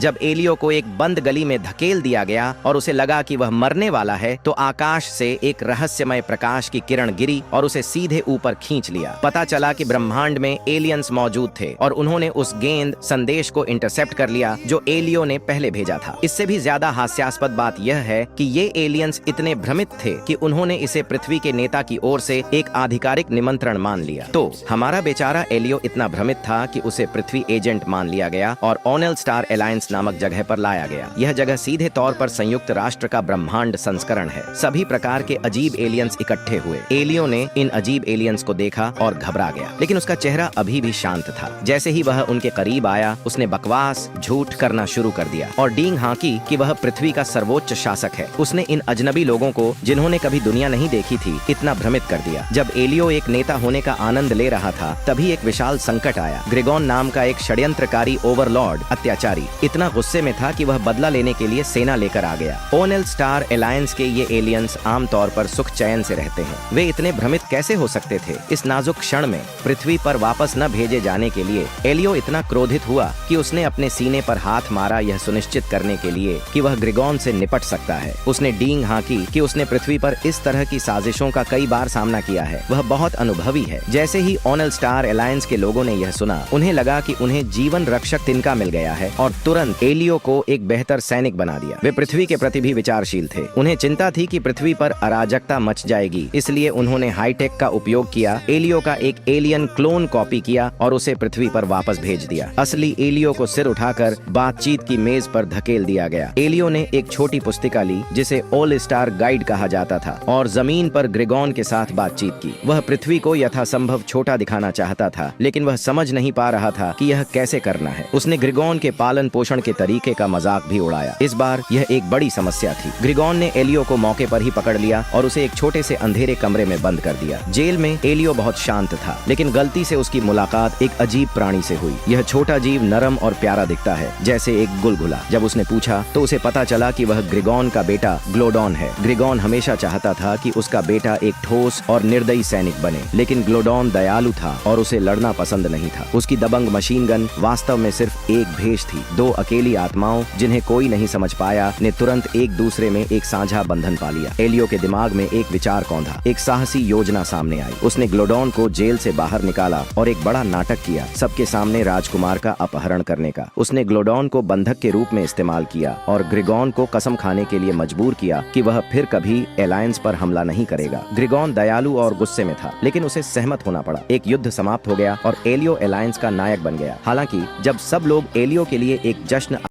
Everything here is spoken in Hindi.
जब एलियो को एक बंद गली में धकेल दिया गया और उसे लगा कि वह मरने वाला है, तो आकाश से एक रहस्यमय प्रकाश की किरण गिरी और उसे सीधे ऊपर खींच लिया। पता चला कि ब्रह्मांड में एलियंस मौजूद थे और उन्होंने उस गेंद संदेश को इंटरसेप्ट कर लिया जो एलियो ने पहले भेजा था। इससे भी ज्यादा हास्यास्पद बात यह है कि ये एलियंस इतने भ्रमित थे कि उन्होंने इसे पृथ्वी के नेता की ओर से एक आधिकारिक निमंत्रण मान लिया। तो हमारा बेचारा एलियो इतना भ्रमित था कि उसे पृथ्वी एजेंट मान लिया गया और ओनेल स्टार अलायंस नामक जगह पर लाया गया। यह जगह सीधे तौर पर संयुक्त राष्ट्र का ब्रह्मांड संस्करण है। सभी प्रकार के अजीब एलियंस इकट्ठे हुए। एलियो ने इन अजीब एलियंस को देखा और घबरा गया, लेकिन उसका चेहरा अभी भी शांत था। जैसे ही वह उनके करीब आया, उसने बकवास झूठ करना शुरू कर दिया और डींग हाँकी कि वह पृथ्वी का सर्वोच्च शासक है। उसने इन अजनबी लोगों को, जिन्होंने कभी दुनिया नहीं देखी थी, इतना भ्रमित कर दिया। जब एलियो एक नेता होने का आनंद ले रहा था, तभी एक विशाल संकट आया। ग्रिगोन नाम का एक षड्यंत्रकारी ओवरलॉर्ड अत्याचारी इतना गुस्से में था कि वह बदला लेने के लिए सेना लेकर आ गया। ओनेल स्टार अलायंस के ये एलियंस आमतौर पर सुख चैन से रहते हैं। वे इतने भ्रमित कैसे हो सकते थे? इस नाजुक क्षण में पृथ्वी पर वापस न भेजे जाने के लिए एलियो इतना क्रोधित हुआ कि उसने अपने सीने पर हाथ मारा, यह सुनिश्चित करने के लिए कि वह ग्रिगोन से निपट सकता है। उसने डींग हाँकी कि उसने पृथ्वी पर इस तरह की साजिशों का कई बार सामना किया है, वह बहुत अनुभवी है। जैसे ही ओनेल स्टार अलायंस के लोगों ने यह सुना, उन्हें लगा कि उन्हें जीवन रक्षक तिनका मिल गया है और तुरंत एलियो को एक बेहतर सैनिक बना दिया। वे पृथ्वी के प्रति भी विचारशील थे। उन्हें चिंता थी कि पृथ्वी पर अराजकता मच जाएगी, इसलिए उन्होंने हाईटेक का उपयोग किया, एलियो का एक एलियन क्लोन कॉपी किया और उसे पृथ्वी पर वापस भेज दिया। असली एलियो को सिर उठाकर बातचीत की मेज पर धकेल दिया गया। एलियो ने एक छोटी पुस्तिका ली जिसे ऑल स्टार गाइड कहा जाता था और जमीन पर ग्रिगोन के साथ बातचीत की। वह पृथ्वी को यथासंभव छोटा दिखाना चाहता था, लेकिन वह समझ नहीं पा रहा था कि यह कैसे करना है। उसने ग्रिगोन के पालन पोषण के तरीके का मजाक भी उड़ाया। इस बार यह एक बड़ी समस्या थी। ग्रिगोन ने एलियो को मौके पर ही पकड़ लिया और उसे एक छोटे से अंधेरे कमरे में बंद कर दिया। जेल में एलियो बहुत शांत था, लेकिन गलती से उसकी मुलाकात एक अजीब प्राणी से हुई। यह छोटा जीव नरम और प्यारा दिखता है, जैसे एक गुलगुला। जब उसने पूछा तो उसे पता चला कि वह ग्रिगोन का बेटा ग्लोडॉन है। ग्रिगोन हमेशा चाहता था कि उसका बेटा एक ठोस और निर्दयी सैनिक बने, लेकिन ग्लोडॉन दयालु था और उसे लड़ना पसंद नहीं था। उसकी दबंग मशीन गन वास्तव में सिर्फ एक भेष थी। दो अकेली आत्माओं, जिन्हें कोई नहीं समझ पाया, ने तुरंत एक दूसरे में एक साझा बंधन पा लिया। एलियो के दिमाग में एक विचार कौंधा। एक साहसी योजना सामने आई। उसने ग्लोडॉन को जेल से बाहर निकाला और एक बड़ा नाटक किया, सबके सामने राजकुमार का अपहरण करने का। उसने ग्लोडॉन को बंधक के रूप में इस्तेमाल किया और ग्रिगोन को कसम खाने के लिए मजबूर किया कि वह फिर कभी अलायंस पर हमला नहीं करेगा। ग्रिगोन दयालु और गुस्से में था, लेकिन उसे सहमत होना पड़ा। एक युद्ध समाप्त हो गया और एलियो अलायंस का नायक बन गया। हालांकि जब सब लोग एलियो के लिए एक जश्न